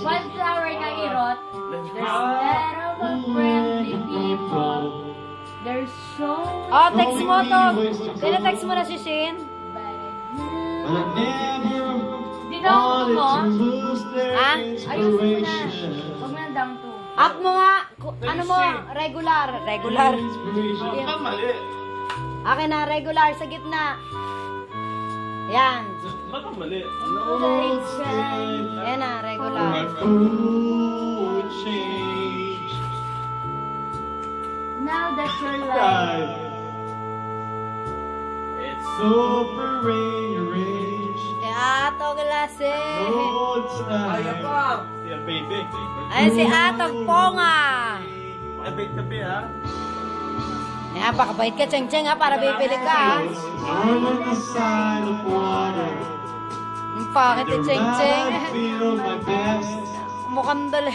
Wildflower na irot. There's that of a friendly people. There's so Oh, text mo to. Tine-text mo na si Shin. Dinong mo? Ha? Ayusin mo na. Huwag mo na down to. Up mo nga. Ano mo? Regular. Regular. Mali. Akin na, regular. Sa gitna. Yan. Baka mali. Yan na, regular. Now that you're live. It's super arranged. Atog lase. Ayaw pa. Yeah, baby. Ay, si Atog Ponga. Tabi ha. Yan, pakabait ka, Cheng-Cheng ha, para bibili ka ha. Ang pakit ni Cheng-Cheng. Mukhang dali.